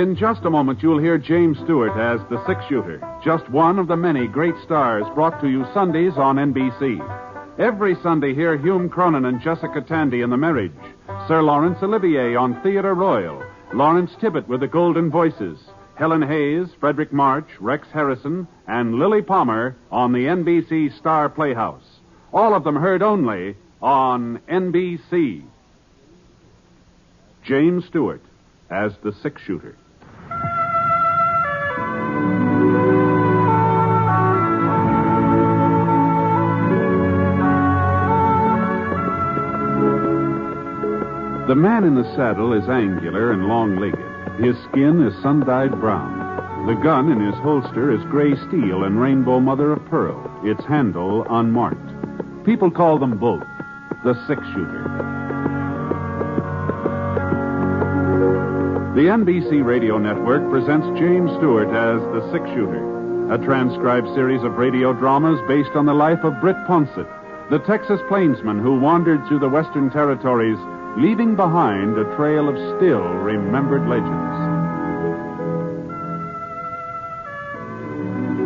In just a moment, you'll hear James Stewart as the six-shooter, just one of the many great stars brought to you Sundays on NBC. Every Sunday, hear Hume Cronin and Jessica Tandy in The Marriage, Sir Laurence Olivier on Theatre Royal, Lawrence Tibbett with the Golden Voices, Helen Hayes, Frederick March, Rex Harrison, and Lily Palmer on the NBC Star Playhouse. All of them heard only on NBC. James Stewart as the six-shooter. The man in the saddle is angular and long-legged. His skin is sun-dyed brown. The gun in his holster is gray steel and rainbow mother-of-pearl, its handle unmarked. People call them both the six-shooter. The NBC Radio Network presents James Stewart as the six-shooter, a transcribed series of radio dramas based on the life of Britt Ponset, the Texas plainsman who wandered through the Western Territories, leaving behind a trail of still remembered legends.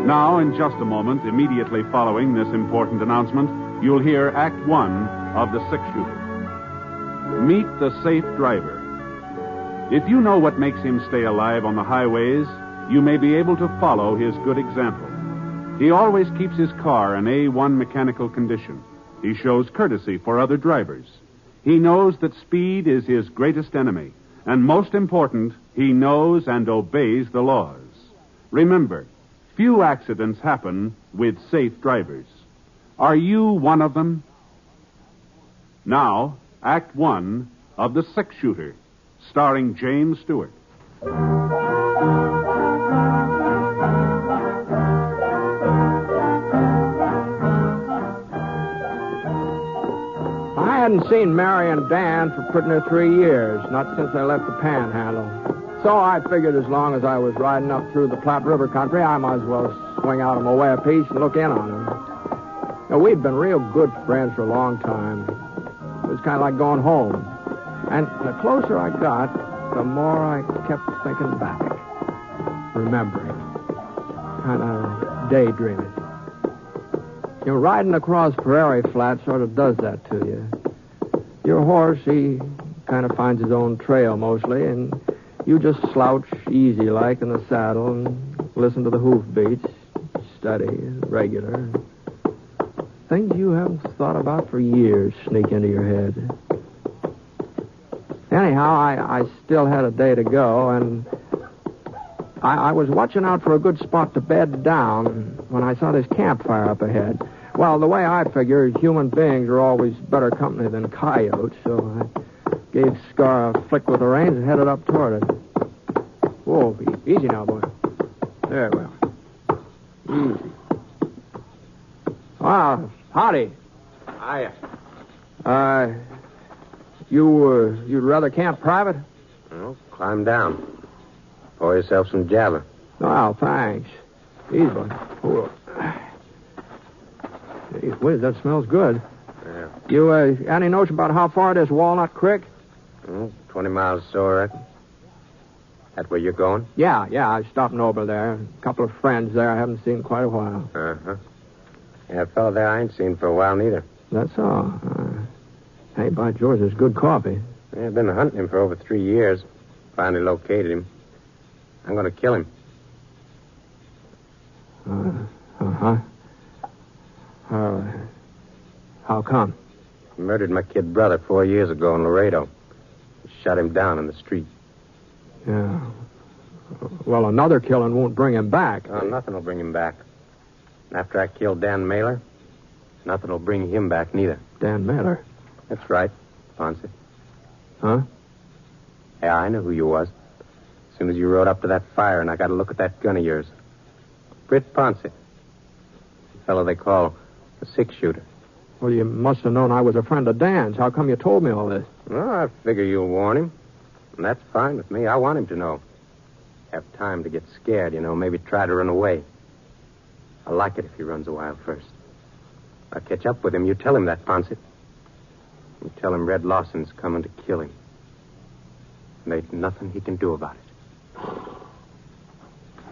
Now, in just a moment, immediately following this important announcement, you'll hear Act One of The Six-Shooter. Meet the safe driver. If you know what makes him stay alive on the highways, you may be able to follow his good example. He always keeps his car in A1 mechanical condition. He shows courtesy for other drivers. He knows that speed is his greatest enemy. And most important, he knows and obeys the laws. Remember, few accidents happen with safe drivers. Are you one of them? Now, Act One of The Six-Shooter, starring James Stewart. I hadn't seen Mary and Dan for pretty near 3 years, not since I left the Panhandle. So I figured as long as I was riding up through the Platte River country, I might as well swing out on my way a piece and look in on them. Now, we'd been real good friends for a long time. It was kind of like going home. And the closer I got, the more I kept thinking back, remembering, kind of daydreaming. You know, riding across prairie flat sort of does that to you. Your horse, he kind of finds his own trail mostly, and you just slouch easy-like in the saddle and listen to the hoof beats, steady, regular. Things you haven't thought about for years sneak into your head. Anyhow, I still had a day to go, and I was watching out for a good spot to bed down when I saw this campfire up ahead. Well, the way I figure, human beings are always better company than coyotes, so I gave Scar a flick with the reins and headed up toward it. Whoa, easy now, boy. There we are. Easy. Ah, howdy. Hiya. You'd rather camp private? Well, climb down. Pour yourself some java. Oh, thanks. Easy, boy. Hold on. Gee whiz, that smells good. Yeah. You, any notion about how far it is Walnut Creek? 20 miles or so, I reckon. That where you're going? Yeah, I was stopping over there. A couple of friends there I haven't seen in quite a while. Uh-huh. Yeah, a fellow there I ain't seen for a while, neither. That's all. Hey, by George, there's good coffee. Yeah, I've been hunting him for over 3 years. Finally located him. I'm going to kill him. Uh-huh. How come? He murdered my kid brother 4 years ago in Laredo. Shot him down in the street. Yeah. Well, another killing won't bring him back. Oh, nothing will bring him back. After I killed Dan Mailer, nothing will bring him back neither. Dan Mailer? That's right, Ponset. Huh? Yeah, I knew who you was. As soon as you rode up to that fire and I got a look at that gun of yours. Britt Ponset. The fellow they call a six-shooter. Well, you must have known I was a friend of Dan's. How come you told me all this? Well, I figure you'll warn him. And that's fine with me. I want him to know. Have time to get scared, maybe try to run away. I like it if he runs a while first. I'll catch up with him. You tell him that, Ponset. You tell him Red Lawson's coming to kill him. And there's nothing he can do about it.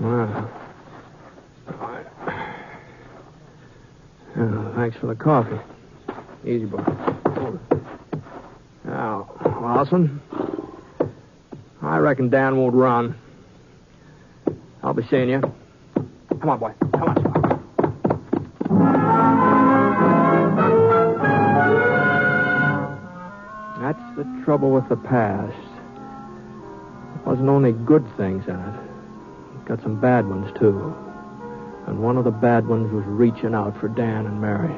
Well, thanks for the coffee. Easy, boy. Now, Lawson, I reckon Dan won't run. I'll be seeing you. Come on, boy. Come on, Scott. That's the trouble with the past. It wasn't only good things in it. It got some bad ones, too. And one of the bad ones was reaching out for Dan and Mary.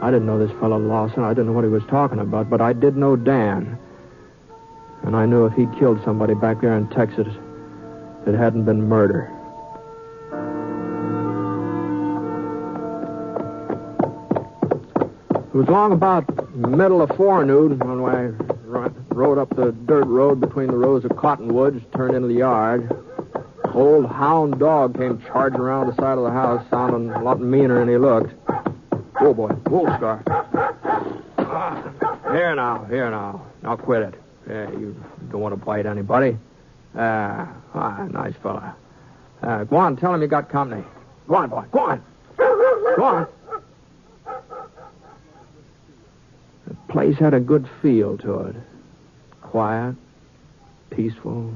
I didn't know this fellow Lawson. I didn't know what he was talking about, but I did know Dan. And I knew if he'd killed somebody back there in Texas, it hadn't been murder. It was long about middle of forenoon when I rode up the dirt road between the rows of cottonwoods, turned into the yard. Old hound dog came charging around the side of the house, sounding a lot meaner than he looked. Whoa, boy. Whoa, Scar. Here now. Now quit it. Yeah, you don't want to bite anybody. Nice fella. Go on, tell him you got company. Go on, boy. Go on. Go on. The place had a good feel to it. Quiet, peaceful.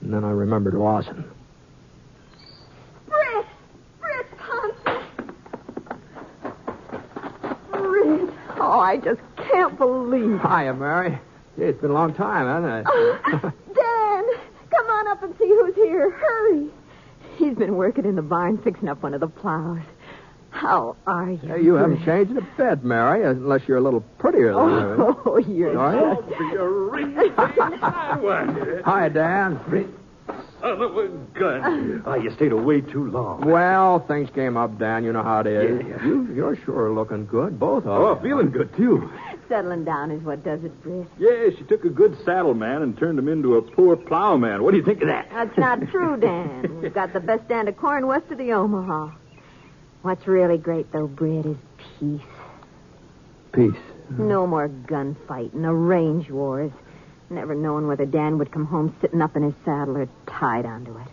And then I remembered Lawson. Britt Ponset. Britt. Oh, I just can't believe it. Hiya, Mary. Gee, it's been a long time, hasn't it? Dan, come on up and see who's here. Hurry. He's been working in the barn fixing up one of the plows. How are you? Hey, you haven't changed a bit, Mary, unless you're a little prettier than her. Oh, you're Sorry? What? Hi, Dan. Son of a gun. Oh, you stayed away too long. Well, things came up, Dan. You know how it is. Yeah. You're sure looking good, both of Oh, you. feeling good, too. Settling down is what does it, Britt. Yeah, she took a good saddle man and turned him into a poor plowman. What do you think of that? That's not true, Dan. We've got the best stand of corn west of the Omaha. What's really great, though, Britt, is peace. Peace. No more gunfighting or range wars. Never knowing whether Dan would come home sitting up in his saddle or tied onto it.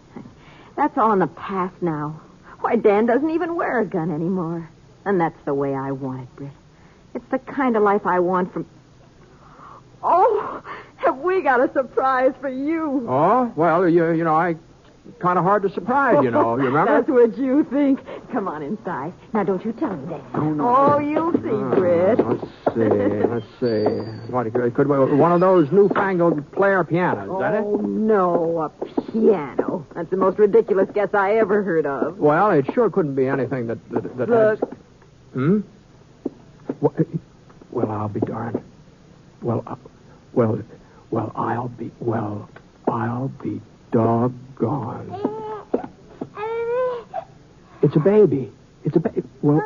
That's all in the past now. Why, Dan doesn't even wear a gun anymore. And that's the way I want it, Britt. It's the kind of life I want from... Oh, have we got a surprise for you? Oh, well, you know, I... Kind of hard to surprise, you know. You remember? That's what you think. Come on inside. Now, don't you tell me that. Oh, you'll see, Britt. Let's see. What, could one of those newfangled player pianos, is that it? Oh, no, a piano. That's the most ridiculous guess I ever heard of. Well, it sure couldn't be anything that Look. has... Well, I'll be darned. I'll be doggone. It's a baby. Well,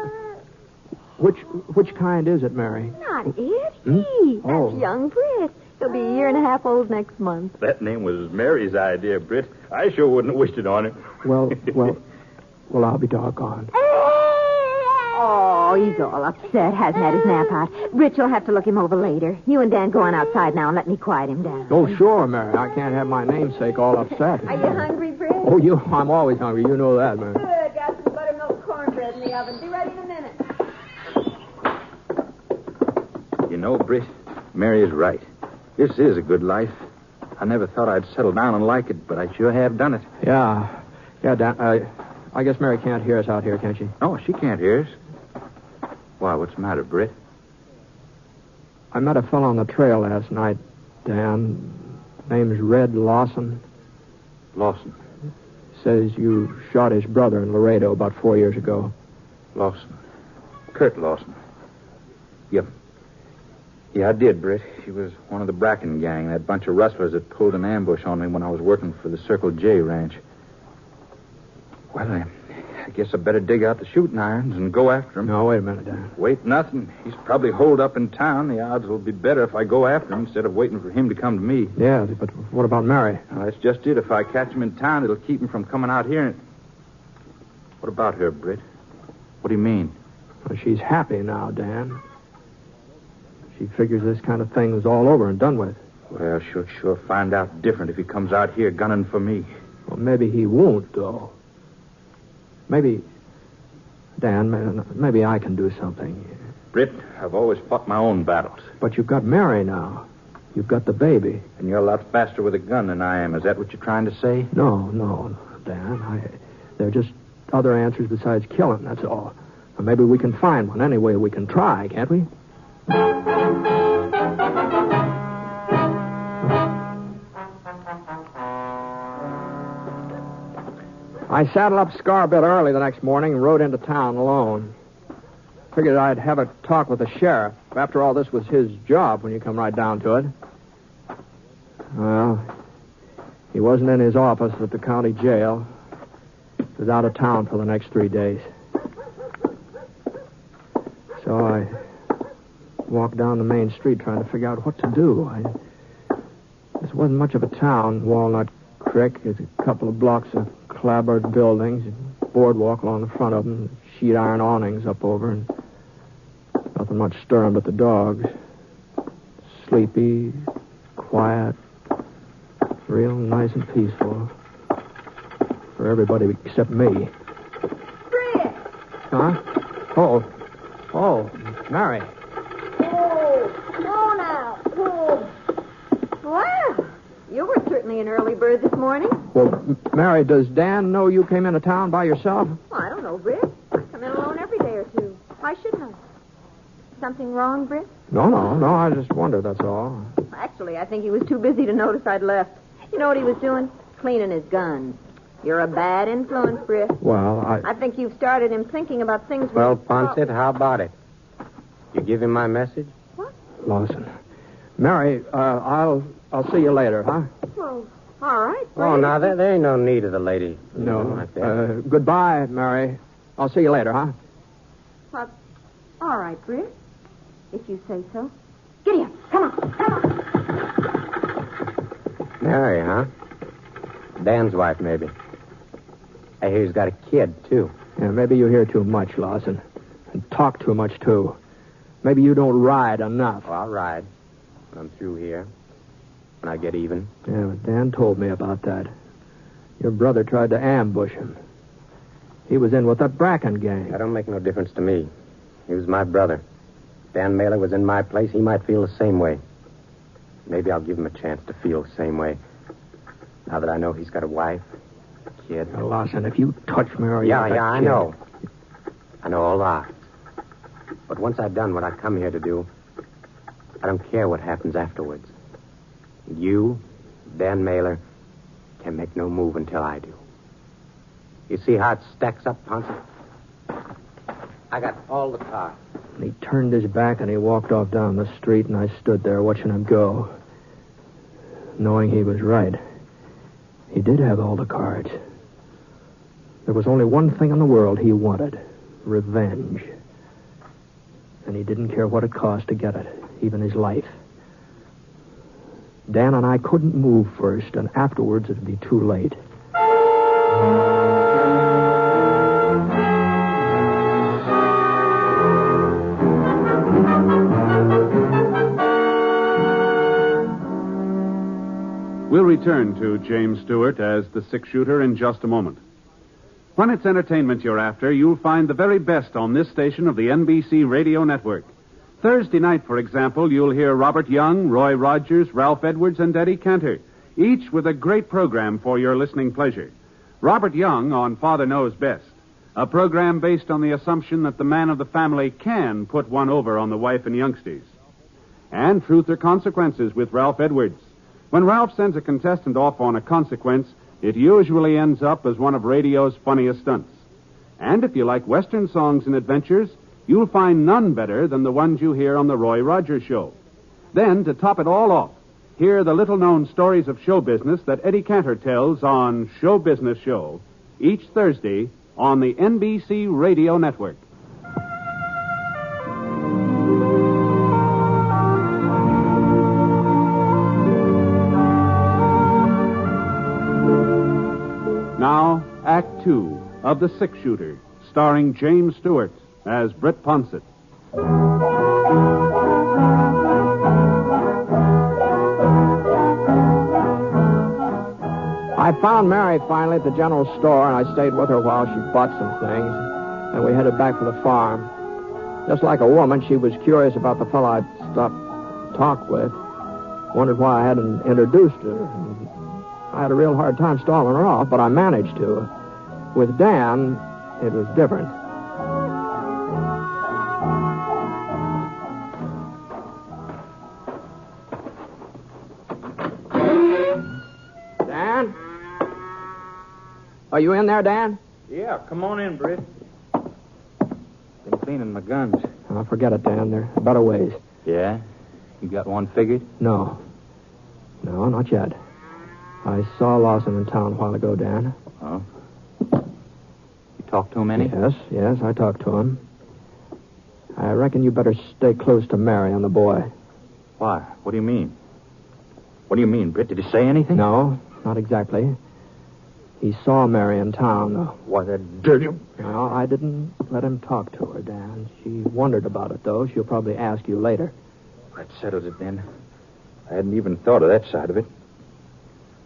which kind is it, Mary? Not it. He. Oh. That's young Britt. He'll be a year and a half old next month. That name was Mary's idea, Britt. I sure wouldn't have wished it on him. Well, I'll be doggone. Oh, he's all upset. Hasn't had his nap out. Rich will have to look him over later. You and Dan go on outside now and let me quiet him down. Oh, sure, Mary. I can't have my namesake all upset. Are you hungry, Britt? Oh, I'm always hungry. You know that, Mary. Good. Got some buttermilk cornbread in the oven. Be ready in a minute. You know, Britt, Mary is right. This is a good life. I never thought I'd settle down and like it, but I sure have done it. Yeah, Dan. I guess Mary can't hear us out here, can she? No, she can't hear us. Why, what's the matter, Britt? I met a fellow on the trail last night, Dan. Name's Red Lawson. Lawson. Says you shot his brother in Laredo about 4 years ago. Lawson. Kurt Lawson. Yep. Yeah, I did, Britt. He was one of the Bracken gang, that bunch of rustlers that pulled an ambush on me when I was working for the Circle J ranch. Well, I guess I better dig out the shooting irons and go after him. No, wait a minute, Dan. Wait, nothing. He's probably holed up in town. The odds will be better if I go after him instead of waiting for him to come to me. Yeah, but what about Mary? Well, that's just it. If I catch him in town, it'll keep him from coming out here. What about her, Britt? What do you mean? Well, she's happy now, Dan. She figures this kind of thing is all over and done with. Well, she'll sure find out different if he comes out here gunning for me. Well, maybe he won't, though. Maybe... Dan, maybe I can do something. Britt, I've always fought my own battles. But you've got Mary now. You've got the baby. And you're a lot faster with a gun than I am. Is that what you're trying to say? No, Dan. There are just other answers besides killing, that's all. Or maybe we can find one. Anyway, we can try, can't we? I saddled up Scar a bit early the next morning and rode into town alone. Figured I'd have a talk with the sheriff. After all, this was his job when you come right down to it. Well, he wasn't in his office at the county jail. He was out of town for the next 3 days. So I walked down the main street trying to figure out what to do. This wasn't much of a town. Walnut Creek is a couple of blocks of clapboard buildings, a boardwalk along the front of them, sheet iron awnings up over, and nothing much stirring but the dogs. Sleepy, quiet, real nice and peaceful. For everybody except me. Britt! Huh? Oh, Mary. Oh, now. Oh. Well, you were certainly an early bird this morning. Well, Mary, does Dan know you came into town by yourself? Well, I don't know, Britt. I come in alone every day or two. Why shouldn't I? Something wrong, Britt? No, I just wondered, that's all. Actually, I think he was too busy to notice I'd left. You know what he was doing? Cleaning his guns. You're a bad influence, Britt. Well, I think you've started him thinking about things... Well, Ponset, how about it? You give him my message? What? Lawson. Mary, I'll see you later, huh? Well, all right, Britt. Oh, now, there ain't no need of the lady. No. Like that. Goodbye, Mary. I'll see you later, huh? Well, all right, Britt. If you say so. Giddy up. Come on. Mary, huh? Dan's wife, maybe. I hear he's got a kid, too. Yeah, maybe you hear too much, Lawson. And talk too much, too. Maybe you don't ride enough. Well, I'll ride when I'm through here. When I get even. Yeah, but Dan told me about that. Your brother tried to ambush him. He was in with that Bracken gang. That don't make no difference to me. He was my brother. Dan Mailer was in my place. He might feel the same way. Maybe I'll give him a chance to feel the same way. Now that I know he's got a wife, a kid. Now, Lawson, if you touch Mary... Yeah, I know. I know all that. But once I've done what I come here to do, I don't care what happens afterwards. You, Dan Mailer, can make no move until I do. You see how it stacks up, Ponset? I got all the cars. And he turned his back and he walked off down the street, and I stood there watching him go, knowing he was right. He did have all the cards. There was only one thing in the world he wanted: revenge. And he didn't care what it cost to get it, even his life. Dan and I couldn't move first, and afterwards it'd be too late. We'll return to James Stewart as the six-shooter in just a moment. When it's entertainment you're after, you'll find the very best on this station of the NBC radio network. Thursday night, for example, you'll hear Robert Young, Roy Rogers, Ralph Edwards, and Eddie Cantor, each with a great program for your listening pleasure. Robert Young on Father Knows Best, a program based on the assumption that the man of the family can put one over on the wife and youngsters. And Truth or Consequences with Ralph Edwards. When Ralph sends a contestant off on a consequence, it usually ends up as one of radio's funniest stunts. And if you like Western songs and adventures, you'll find none better than the ones you hear on the Roy Rogers Show. Then, to top it all off, hear the little-known stories of show business that Eddie Cantor tells on Show Business Show each Thursday on the NBC Radio Network. Now, Act Two of The Six-Shooter, starring James Stewart as Britt Ponset. I found Mary finally at the general store, and I stayed with her while she bought some things. And we headed back for the farm. Just like a woman, she was curious about the fellow I'd stopped to talk with. Wondered why I hadn't introduced her. And I had a real hard time stalling her off, but I managed to. With Dan, it was different. Dan? Are you in there, Dan? Yeah, come on in, Britt. Been cleaning my guns. Oh, forget it, Dan. There are better ways. Yeah? You got one figured? No. No, not yet. I saw Lawson in town a while ago, Dan. Oh? You talked to him any? Yes, I talked to him. I reckon you better stay close to Mary and the boy. Why? What do you mean? What do you mean, Britt? Did he say anything? No, not exactly. He saw Mary in town. Why, that dirty... No, I didn't let him talk to her, Dan. She wondered about it, though. She'll probably ask you later. That settles it, then. I hadn't even thought of that side of it.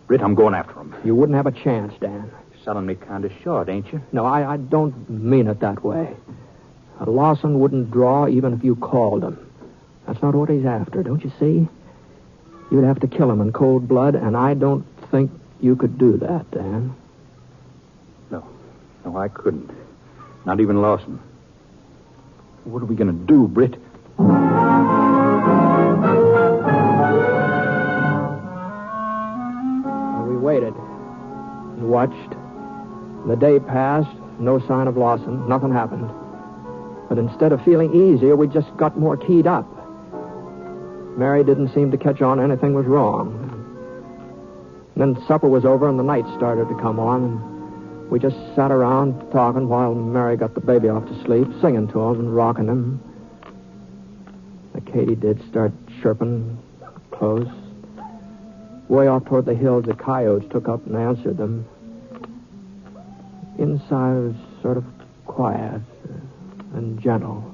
Britt, I'm going after him. You wouldn't have a chance, Dan. You're selling me kind of short, ain't you? No, I don't mean it that way. Lawson wouldn't draw even if you called him. That's not what he's after, don't you see? You'd have to kill him in cold blood, and I don't think you could do that, Dan. No, I couldn't. Not even Lawson. What are we going to do, Britt? We waited and watched. The day passed, no sign of Lawson. Nothing happened. But instead of feeling easier, we just got more keyed up. Mary didn't seem to catch on anything was wrong. And then supper was over and the night started to come on, and we just sat around talking while Mary got the baby off to sleep, singing to him and rocking him. The katydids start chirping close. Way off toward the hills, the coyotes took up and answered them. Inside was sort of quiet and gentle.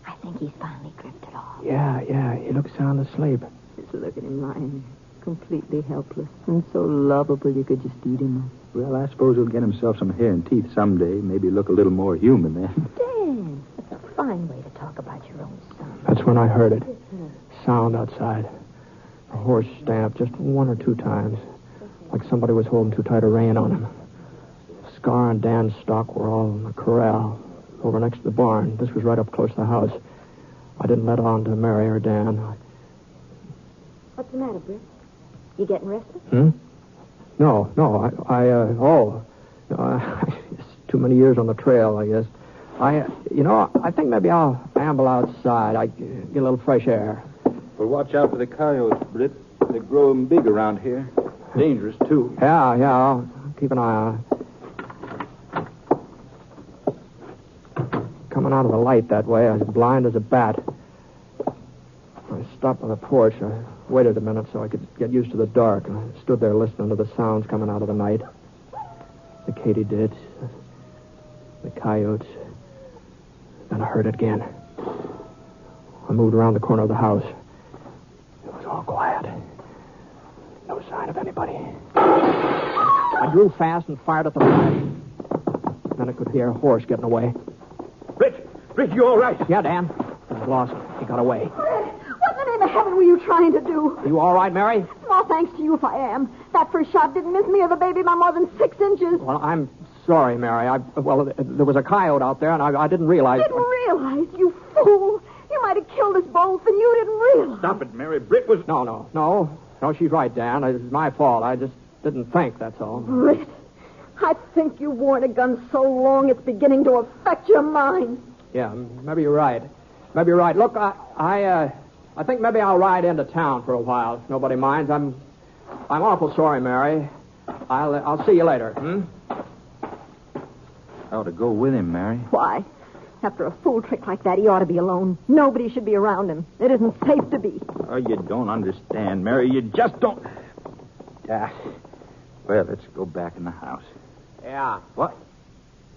I think he's finally drifted off. Yeah, he looks sound asleep. Just look at him lying completely helpless and so lovable you could just eat him up. Well, I suppose he'll get himself some hair and teeth someday. Maybe look a little more human then. Dan, that's a fine way to talk about your own son. That's when I heard it. Sound outside. A horse stamped just one or two times, like somebody was holding too tight a rein on him. Scar and Dan's stock were all in the corral over next to the barn. This was right up close to the house. I didn't let on to Mary or Dan. What's the matter, Britt? You getting restless? No, it's too many years on the trail, I guess. I think maybe I'll amble outside. I get a little fresh air. Well, watch out for the coyotes, Britt. They're growing big around here. Dangerous, too. Yeah, I'll keep an eye on it. Coming out of the light that way, I was blind as a bat. I stopped on the porch. I waited a minute so I could get used to the dark. And I stood there listening to the sounds coming out of the night. The katydids, the coyotes. Then I heard it again. I moved around the corner of the house. It was all quiet. No sign of anybody. I drew fast and fired at the flash. Then I could hear a horse getting away. Britt, you all right? Yeah, Dan. It was Lawson. He got away. What in the name of heaven were you trying to do? You all right, Mary? Small thanks to you if I am. That first shot didn't miss me or the baby by more than 6 inches. Well, I'm sorry, Mary. There was a coyote out there, and I didn't realize... Didn't realize, you fool. You might have killed us both, and you didn't realize. Stop it, Mary. Britt was... No, she's right, Dan. It's my fault. I just didn't think, that's all. Britt, I think you've worn a gun so long it's beginning to affect your mind. Yeah, maybe you're right. Look, I think maybe I'll ride into town for a while, if nobody minds. I'm awful sorry, Mary. I'll see you later. I ought to go with him, Mary. Why? After a fool trick like that, he ought to be alone. Nobody should be around him. It isn't safe to be. Oh, you don't understand, Mary. You just don't... Well, let's go back in the house. Yeah. What?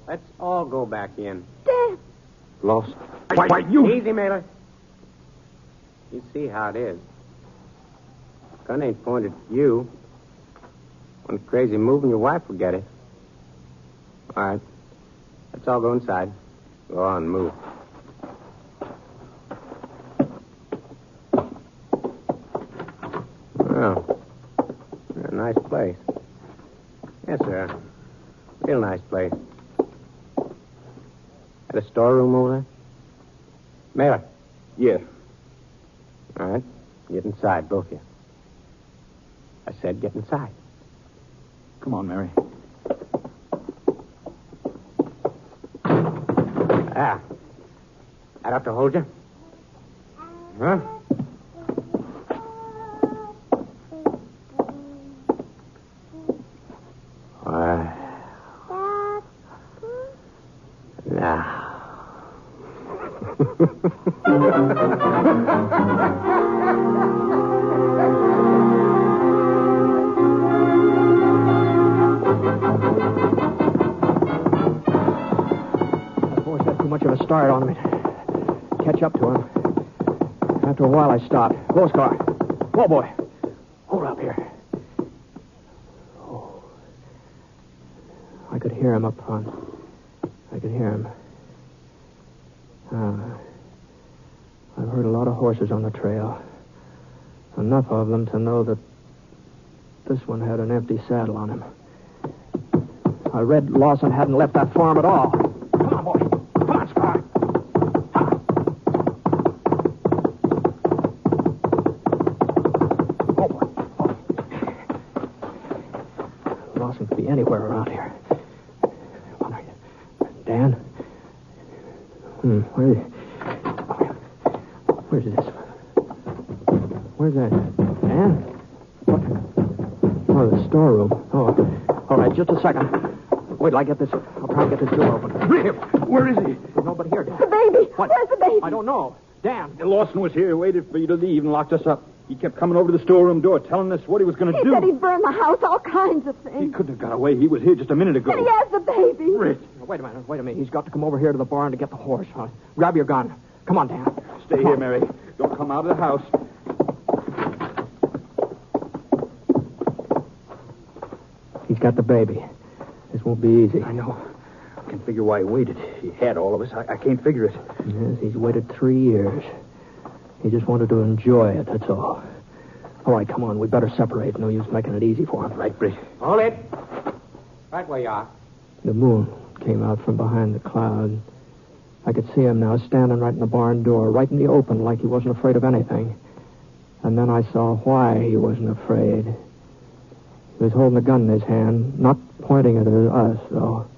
Let's all go back in. Dad. Lawson. Why, you... Easy, Mailer. You see how it is. Gun ain't pointed at you. One crazy move and your wife will get it. All right. Let's all go inside. Go on, move. Well, a nice place. Yes, sir. Real nice place. Got a storeroom over there? Mailer. Yes. All right. Get inside, both of you. I said get inside. Come on, Mary. Ah. I'd have to hold you? Huh? Now. Much of a start on me to catch up to him. After a while, I stopped. Close car. Whoa, boy. Hold up here. Oh. I could hear him up front. I could hear him. I've heard a lot of horses on the trail. Enough of them to know that this one had an empty saddle on him. I read Lawson hadn't left that farm at all. Come on, boy. Anywhere around here. Dan? Where's this? Where's that? Dan? What? Oh, the storeroom. Oh, all right, just a second. Wait till I get this. I'll try and get this door open. Where is he? There's nobody here, Dan. The baby. What? Where's the baby? I don't know. Dan. Lawson was here, waited for you to leave, and locked us up. He kept coming over to the storeroom door, telling us what he was going to do. He said he'd burn the house, all kinds of things. He couldn't have got away. He was here just a minute ago. And he has the baby. Britt. Wait a minute. He's got to come over here to the barn to get the horse. Grab your gun. Come on, Dan. Stay here, Mary. Don't come out of the house. He's got the baby. This won't be easy. I know. I can figure why he waited. He had all of us. I can't figure it. Yes, he's waited 3 years. He just wanted to enjoy it, that's all. All right, come on. We better separate. No use making it easy for him. Right, Britt. Hold it. Right where you are. The moon came out from behind the cloud. I could see him now standing right in the barn door, right in the open, like he wasn't afraid of anything. And then I saw why he wasn't afraid. He was holding a gun in his hand, not pointing it at us, though.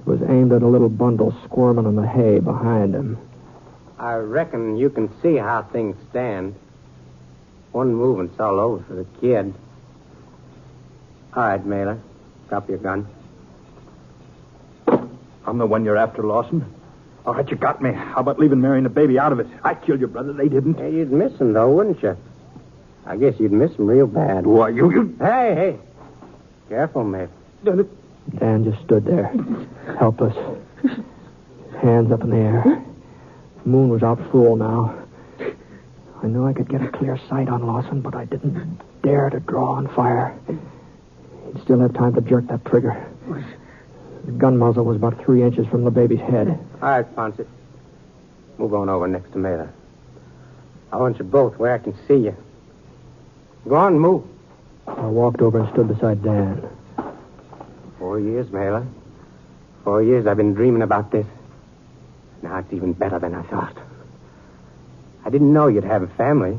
It was aimed at a little bundle squirming in the hay behind him. I reckon you can see how things stand. One movement's all over for the kid. All right, Mailer. Drop your gun. I'm the one you're after, Lawson. All right, you got me. How about leaving Mary and the baby out of it? I killed your brother. They didn't. Hey, you'd miss him, though, wouldn't you? I guess you'd miss him real bad. Why, you... Hey. Careful, mate. Dan just stood there, helpless. Hands up in the air. The moon was out full now. I knew I could get a clear sight on Lawson, but I didn't dare to draw on fire. He'd still have time to jerk that trigger. The gun muzzle was about 3 inches from the baby's head. All right, Ponset. Move on over next to Mailer. I want you both where I can see you. Go on, move. I walked over and stood beside Dan. 4 years, Mailer. 4 years I've been dreaming about this. Now it's even better than I thought. I didn't know you'd have a family.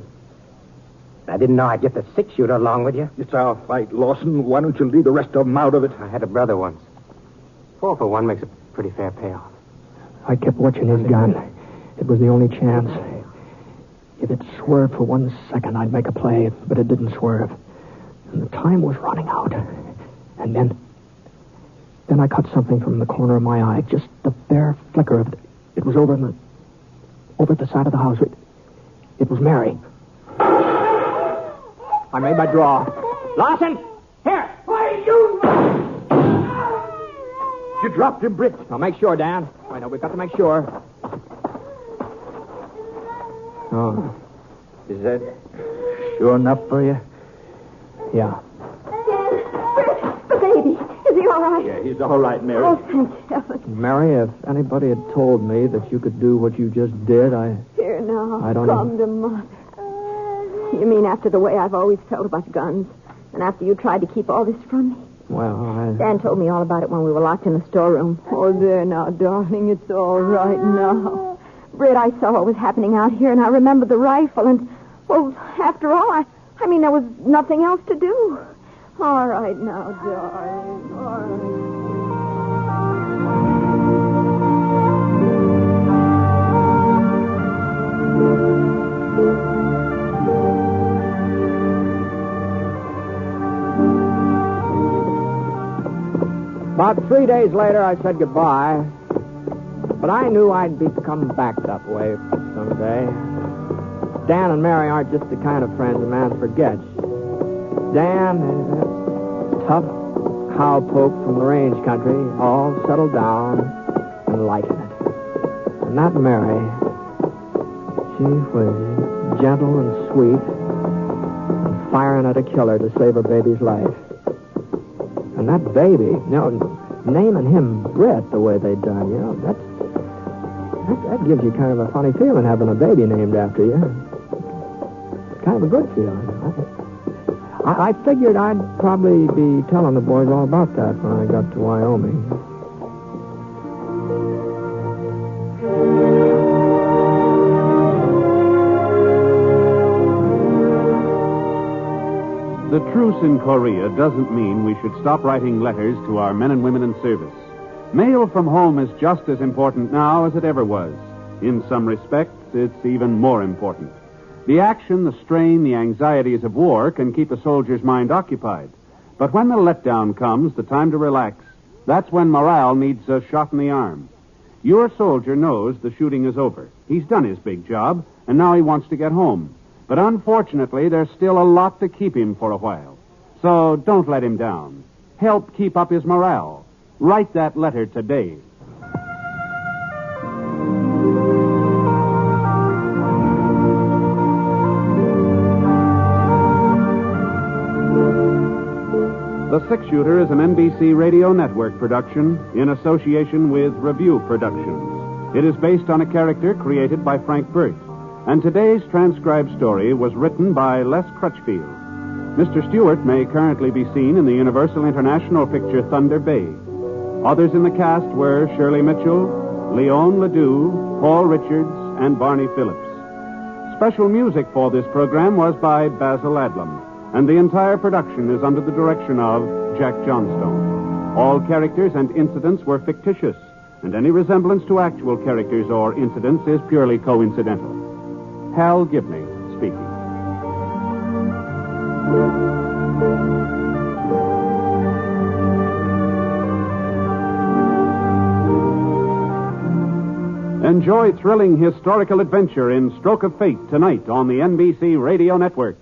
I didn't know I'd get the 6-shooter along with you. It's our fight, Lawson. Why don't you leave the rest of them out of it? I had a brother once. 4 for 1 makes a pretty fair payoff. I kept watching his gun. It was the only chance. If it swerved for 1 second, I'd make a play, but it didn't swerve. And the time was running out. And then I caught something from the corner of my eye, just the bare flicker of it. It was over at the side of the house. It was Mary. I made my draw. Lawson! Here! Why, you... You dropped him, Britt. Now, make sure, Dan. I know, we've got to make sure. Oh. Is that Sure enough for you? Yeah. The baby. Is he all right? Yeah, he's all right, Mary. Oh, thank heaven. Mary, if anybody had told me that you could do what you just did, Here now. I don't Come to Mother. You mean after the way I've always felt about guns? And after you tried to keep all this from me? Well, Dan told me all about it when we were locked in the storeroom. Oh, there now, darling. It's all right now. Britt, I saw what was happening out here, and I remembered the rifle, and, well, after all, I mean, there was nothing else to do. All right now, darling. All right. About 3 days later, I said goodbye. But I knew I'd be coming back that way someday. Dan and Mary aren't just the kind of friends a man forgets. Dan is a tough cowpoke from the range country, all settled down and liking it. And that Mary, she was gentle and sweet and firing at a killer to save her baby's life. And that baby, naming him Britt the way they done, that gives you kind of a funny feeling having a baby named after you. Kind of a good feeling. I figured I'd probably be telling the boys all about that when I got to Wyoming. The truce in Korea doesn't mean we should stop writing letters to our men and women in service. Mail from home is just as important now as it ever was. In some respects, it's even more important. The action, the strain, the anxieties of war can keep a soldier's mind occupied. But when the letdown comes, the time to relax, that's when morale needs a shot in the arm. Your soldier knows the shooting is over. He's done his big job, and now he wants to get home. But unfortunately, there's still a lot to keep him for a while. So don't let him down. Help keep up his morale. Write that letter today. The Six Shooter is an NBC Radio Network production in association with Review Productions. It is based on a character created by Frank Burt. And today's transcribed story was written by Les Crutchfield. Mr. Stewart may currently be seen in the Universal International picture Thunder Bay. Others in the cast were Shirley Mitchell, Leon Ledoux, Paul Richards, and Barney Phillips. Special music for this program was by Basil Adlam, and the entire production is under the direction of Jack Johnstone. All characters and incidents were fictitious, and any resemblance to actual characters or incidents is purely coincidental. Hal Gibney speaking. Enjoy thrilling historical adventure in Stroke of Fate tonight on the NBC Radio Network.